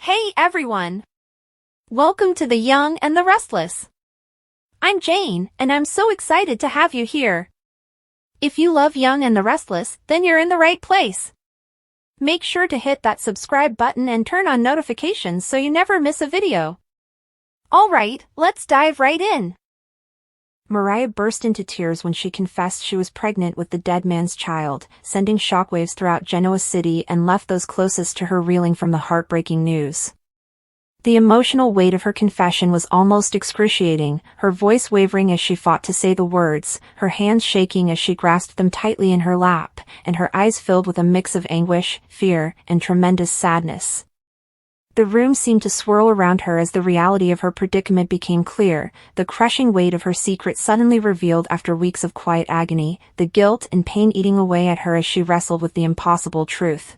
Hey everyone! Welcome to The Young and the Restless. I'm Jane, and I'm so excited to have you here. If you love Young and the Restless, then you're in the right place. Make sure to hit that subscribe button and turn on notifications so you never miss a video. Alright, let's dive right in. Mariah burst into tears when she confessed she was pregnant with the dead man's child, sending shockwaves throughout Genoa City and left those closest to her reeling from the heartbreaking news. The emotional weight of her confession was almost excruciating, her voice wavering as she fought to say the words, her hands shaking as she grasped them tightly in her lap, and her eyes filled with a mix of anguish, fear, and tremendous sadness. The room seemed to swirl around her as the reality of her predicament became clear, the crushing weight of her secret suddenly revealed after weeks of quiet agony, the guilt and pain eating away at her as she wrestled with the impossible truth.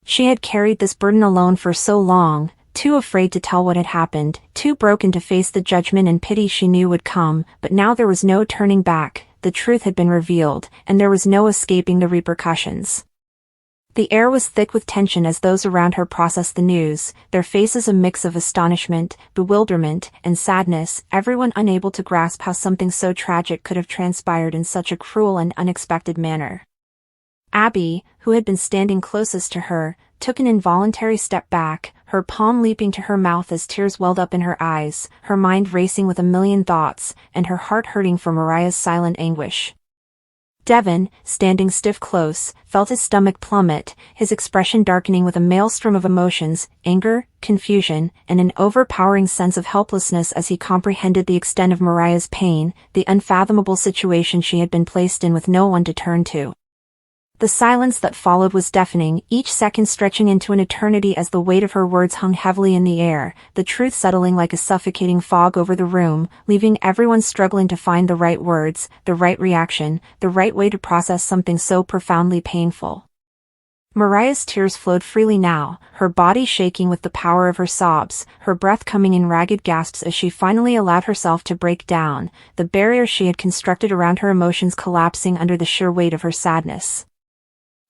She had carried this burden alone for so long, too afraid to tell what had happened, too broken to face the judgment and pity she knew would come, but now there was no turning back, the truth had been revealed, and there was no escaping the repercussions. The air was thick with tension as those around her processed the news, their faces a mix of astonishment, bewilderment, and sadness, everyone unable to grasp how something so tragic could have transpired in such a cruel and unexpected manner. Abby, who had been standing closest to her, took an involuntary step back, her palm leaping to her mouth as tears welled up in her eyes, her mind racing with a million thoughts, and her heart hurting for Mariah's silent anguish. Devon, standing stiff close, felt his stomach plummet, his expression darkening with a maelstrom of emotions, anger, confusion, and an overpowering sense of helplessness as he comprehended the extent of Mariah's pain, the unfathomable situation she had been placed in with no one to turn to. The silence that followed was deafening, each second stretching into an eternity as the weight of her words hung heavily in the air, the truth settling like a suffocating fog over the room, leaving everyone struggling to find the right words, the right reaction, the right way to process something so profoundly painful. Mariah's tears flowed freely now, her body shaking with the power of her sobs, her breath coming in ragged gasps as she finally allowed herself to break down, the barrier she had constructed around her emotions collapsing under the sheer weight of her sadness.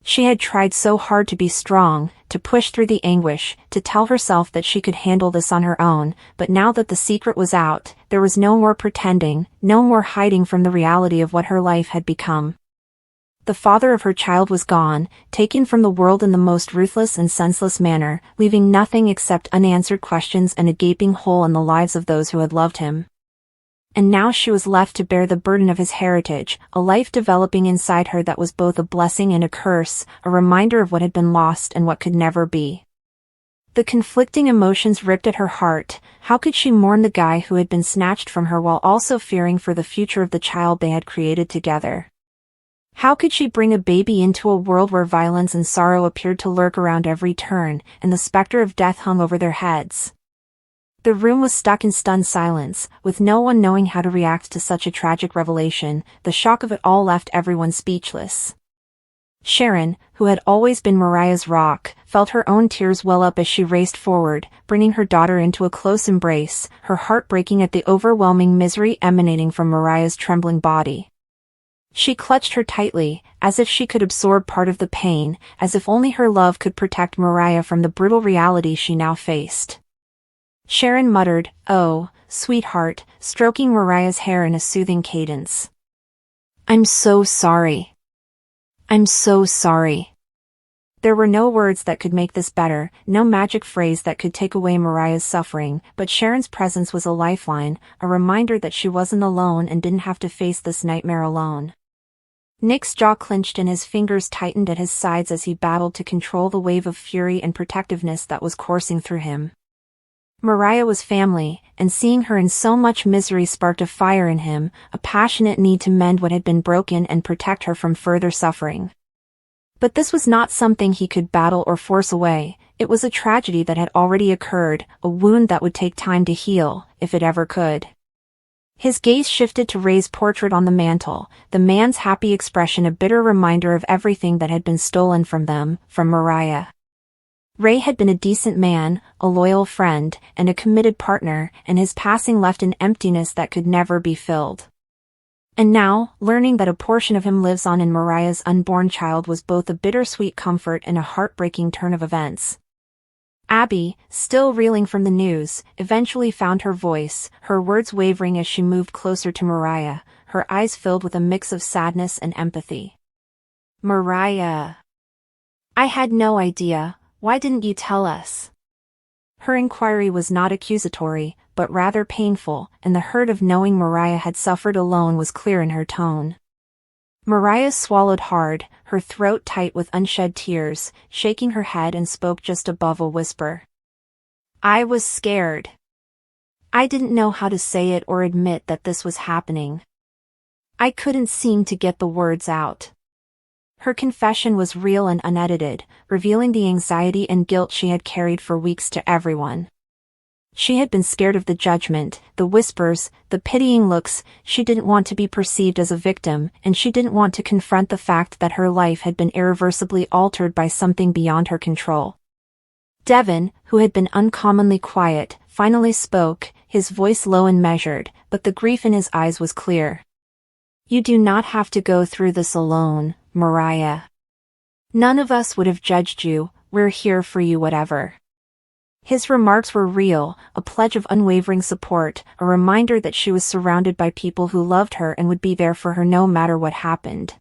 She had tried so hard to be strong, to push through the anguish, to tell herself that she could handle this on her own, but now that the secret was out, there was no more pretending, no more hiding from the reality of what her life had become. The father of her child was gone, taken from the world in the most ruthless and senseless manner, leaving nothing except unanswered questions and a gaping hole in the lives of those who had loved him. And now she was left to bear the burden of his heritage, a life developing inside her that was both a blessing and a curse, a reminder of what had been lost and what could never be. The conflicting emotions ripped at her heart. How could she mourn the guy who had been snatched from her while also fearing for the future of the child they had created together? How could she bring a baby into a world where violence and sorrow appeared to lurk around every turn, and the specter of death hung over their heads? The room was stuck in stunned silence, with no one knowing how to react to such a tragic revelation. The shock of it all left everyone speechless. Sharon, who had always been Mariah's rock, felt her own tears well up as she raced forward, bringing her daughter into a close embrace, her heart breaking at the overwhelming misery emanating from Mariah's trembling body. She clutched her tightly, as if she could absorb part of the pain, as if only her love could protect Mariah from the brutal reality she now faced. Sharon muttered, "Oh, sweetheart," stroking Mariah's hair in a soothing cadence. "I'm so sorry. I'm so sorry." There were no words that could make this better, no magic phrase that could take away Mariah's suffering, but Sharon's presence was a lifeline, a reminder that she wasn't alone and didn't have to face this nightmare alone. Nick's jaw clenched and his fingers tightened at his sides as he battled to control the wave of fury and protectiveness that was coursing through him. Mariah was family, and seeing her in so much misery sparked a fire in him, a passionate need to mend what had been broken and protect her from further suffering. But this was not something he could battle or force away. It was a tragedy that had already occurred, a wound that would take time to heal, if it ever could. His gaze shifted to Ray's portrait on the mantel, the man's happy expression a bitter reminder of everything that had been stolen from them, from Mariah. Ray had been a decent man, a loyal friend, and a committed partner, and his passing left an emptiness that could never be filled. And now, learning that a portion of him lives on in Mariah's unborn child was both a bittersweet comfort and a heartbreaking turn of events. Abby, still reeling from the news, eventually found her voice, her words wavering as she moved closer to Mariah, her eyes filled with a mix of sadness and empathy. Mariah. I had no idea. Why didn't you tell us? Her inquiry was not accusatory, but rather painful, and the hurt of knowing Mariah had suffered alone was clear in her tone. Mariah swallowed hard, her throat tight with unshed tears, shaking her head and spoke just above a whisper. I was scared. I didn't know how to say it or admit that this was happening. I couldn't seem to get the words out. Her confession was real and unedited, revealing the anxiety and guilt she had carried for weeks to everyone. She had been scared of the judgment, the whispers, the pitying looks. She didn't want to be perceived as a victim, and she didn't want to confront the fact that her life had been irreversibly altered by something beyond her control. Devin, who had been uncommonly quiet, finally spoke, his voice low and measured, but the grief in his eyes was clear. You do not have to go through this alone, Mariah. None of us would have judged you. We're here for you whatever. His remarks were real, a pledge of unwavering support, a reminder that she was surrounded by people who loved her and would be there for her no matter what happened.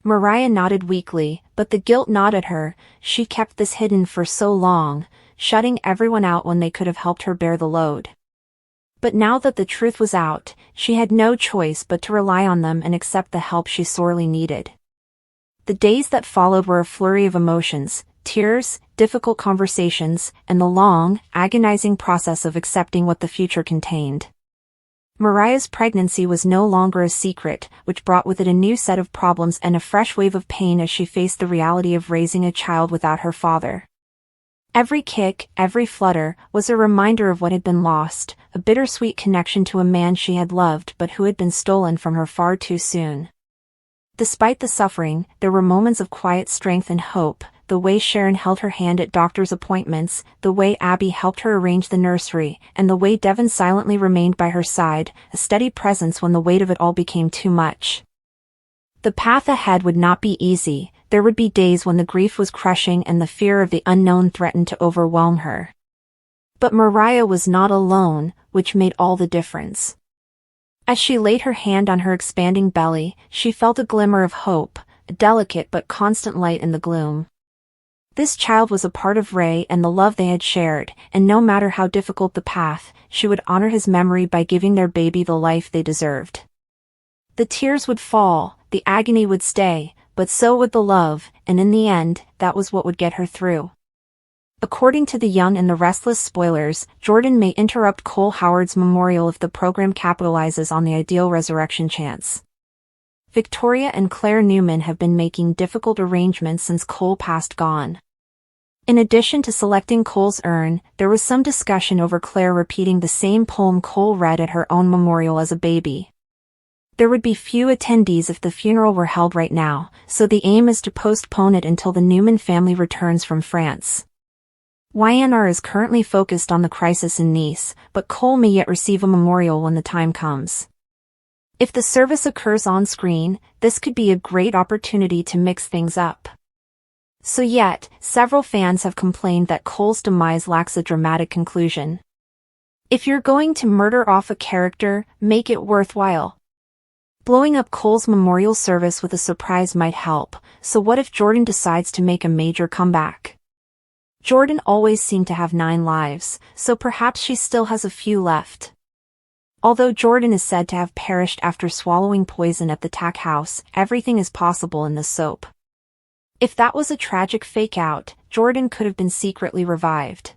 Mariah nodded weakly, but the guilt gnawed at her. She kept this hidden for so long, shutting everyone out when they could have helped her bear the load. But now that the truth was out, she had no choice but to rely on them and accept the help she sorely needed. The days that followed were a flurry of emotions, tears, difficult conversations, and the long, agonizing process of accepting what the future contained. Mariah's pregnancy was no longer a secret, which brought with it a new set of problems and a fresh wave of pain as she faced the reality of raising a child without her father. Every kick, every flutter, was a reminder of what had been lost, a bittersweet connection to a man she had loved but who had been stolen from her far too soon. Despite the suffering, there were moments of quiet strength and hope, the way Sharon held her hand at doctor's appointments, the way Abby helped her arrange the nursery, and the way Devin silently remained by her side, a steady presence when the weight of it all became too much. The path ahead would not be easy. There would be days when the grief was crushing and the fear of the unknown threatened to overwhelm her. But Mariah was not alone, which made all the difference. As she laid her hand on her expanding belly, she felt a glimmer of hope, a delicate but constant light in the gloom. This child was a part of Ray and the love they had shared, and no matter how difficult the path, she would honor his memory by giving their baby the life they deserved. The tears would fall, the agony would stay, but so would the love, and in the end, that was what would get her through. According to the Young and the Restless spoilers, Jordan may interrupt Cole Howard's memorial if the program capitalizes on the ideal resurrection chance. Victoria and Claire Newman have been making difficult arrangements since Cole passed gone. In addition to selecting Cole's urn, there was some discussion over Claire repeating the same poem Cole read at her own memorial as a baby. There would be few attendees if the funeral were held right now, so the aim is to postpone it until the Newman family returns from France. YNR is currently focused on the crisis in Nice, but Cole may yet receive a memorial when the time comes. If the service occurs on screen, this could be a great opportunity to mix things up. So yet, several fans have complained that Cole's demise lacks a dramatic conclusion. If you're going to murder off a character, make it worthwhile. Blowing up Cole's memorial service with a surprise might help, so what if Jordan decides to make a major comeback? Jordan always seemed to have 9 lives, so perhaps she still has a few left. Although Jordan is said to have perished after swallowing poison at the Tack House, everything is possible in this soap. If that was a tragic fake-out, Jordan could have been secretly revived.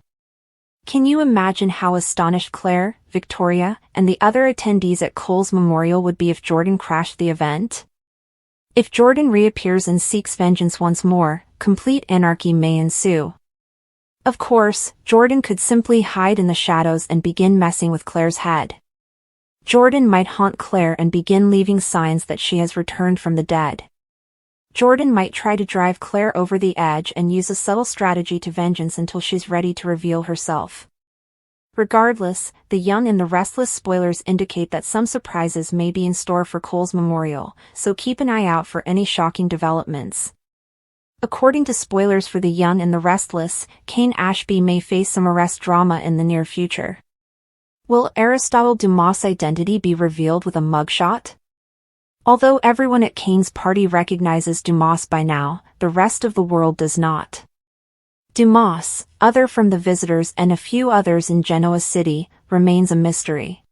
Can you imagine how astonished Claire, Victoria, and the other attendees at Cole's memorial would be if Jordan crashed the event? If Jordan reappears and seeks vengeance once more, complete anarchy may ensue. Of course, Jordan could simply hide in the shadows and begin messing with Claire's head. Jordan might haunt Claire and begin leaving signs that she has returned from the dead. Jordan might try to drive Claire over the edge and use a subtle strategy to vengeance until she's ready to reveal herself. Regardless, the Young and the Restless spoilers indicate that some surprises may be in store for Cole's memorial, so keep an eye out for any shocking developments. According to spoilers for The Young and the Restless, Cain Ashby may face some arrest drama in the near future. Will Aristotle Dumas' identity be revealed with a mugshot? Although everyone at Cain's party recognizes Dumas by now, the rest of the world does not. Dumas, other from the visitors and a few others in Genoa City, remains a mystery.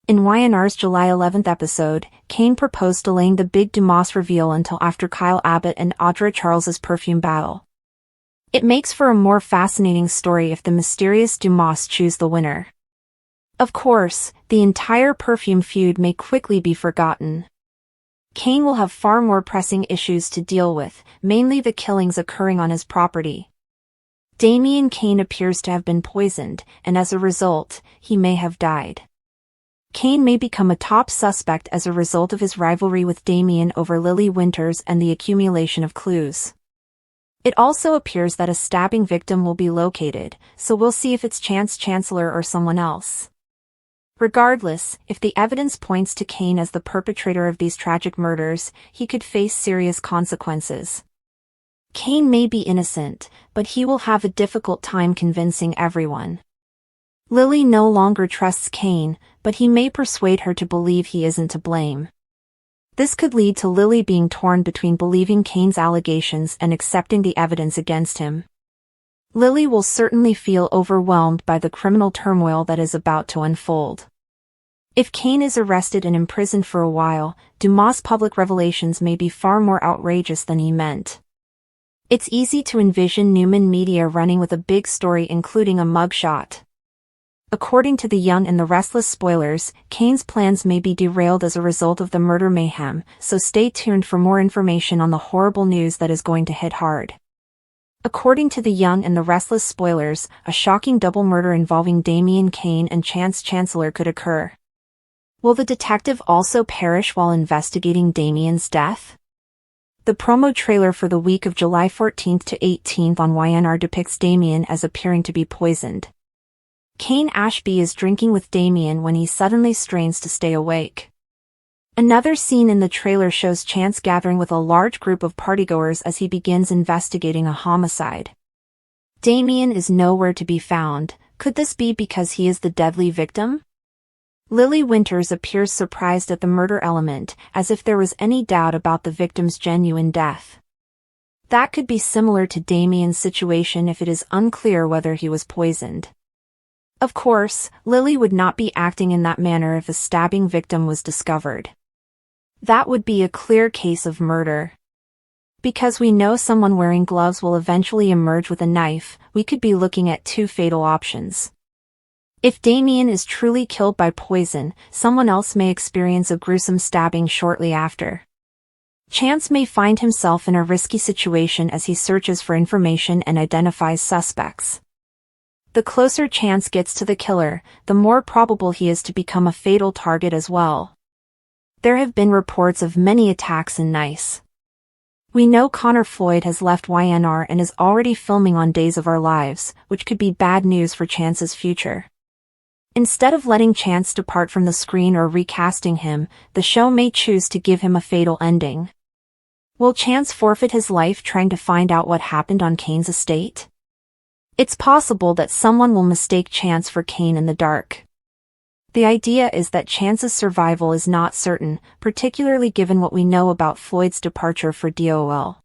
In YNR's July 11th episode, Cain proposed delaying the big Dumas reveal until after Kyle Abbott and Audra Charles's perfume battle. It makes for a more fascinating story if the mysterious Dumas choose the winner. Of course, the entire perfume feud may quickly be forgotten. Cain will have far more pressing issues to deal with, mainly the killings occurring on his property. Damien Cain appears to have been poisoned, and as a result, he may have died. Cain may become a top suspect as a result of his rivalry with Damien over Lily Winters and the accumulation of clues. It also appears that a stabbing victim will be located, so we'll see if it's Chance Chancellor or someone else. Regardless, if the evidence points to Cain as the perpetrator of these tragic murders, he could face serious consequences. Cain may be innocent, but he will have a difficult time convincing everyone. Lily no longer trusts Cain, but he may persuade her to believe he isn't to blame. This could lead to Lily being torn between believing Cain's allegations and accepting the evidence against him. Lily will certainly feel overwhelmed by the criminal turmoil that is about to unfold. If Cain is arrested and imprisoned for a while, Dumas' public revelations may be far more outrageous than he meant. It's easy to envision Newman Media running with a big story including a mugshot. According to The Young and the Restless spoilers, Cain's plans may be derailed as a result of the murder mayhem, so stay tuned for more information on the horrible news that is going to hit hard. According to The Young and the Restless spoilers, a shocking double murder involving Damien Cain and Chance Chancellor could occur. Will the detective also perish while investigating Damien's death? The promo trailer for the week of July 14th to 18th on YNR depicts Damien as appearing to be poisoned. Cain Ashby is drinking with Damien when he suddenly strains to stay awake. Another scene in the trailer shows Chance gathering with a large group of partygoers as he begins investigating a homicide. Damien is nowhere to be found. Could this be because he is the deadly victim? Lily Winters appears surprised at the murder element, as if there was any doubt about the victim's genuine death. That could be similar to Damien's situation if it is unclear whether he was poisoned. Of course, Lily would not be acting in that manner if a stabbing victim was discovered. That would be a clear case of murder. Because we know someone wearing gloves will eventually emerge with a knife, we could be looking at two fatal options. If Damien is truly killed by poison, someone else may experience a gruesome stabbing shortly after. Chance may find himself in a risky situation as he searches for information and identifies suspects. The closer Chance gets to the killer, the more probable he is to become a fatal target as well. There have been reports of many attacks in Nice. We know Connor Floyd has left YNR and is already filming on Days of Our Lives, which could be bad news for Chance's future. Instead of letting Chance depart from the screen or recasting him, the show may choose to give him a fatal ending. Will Chance forfeit his life trying to find out what happened on Cain's estate? It's possible that someone will mistake Chance for Cain in the dark. The idea is that Chance's survival is not certain, particularly given what we know about Floyd's departure for DOL.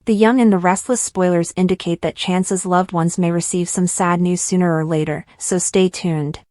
The Young and the Restless spoilers indicate that Chance's loved ones may receive some sad news sooner or later, so stay tuned.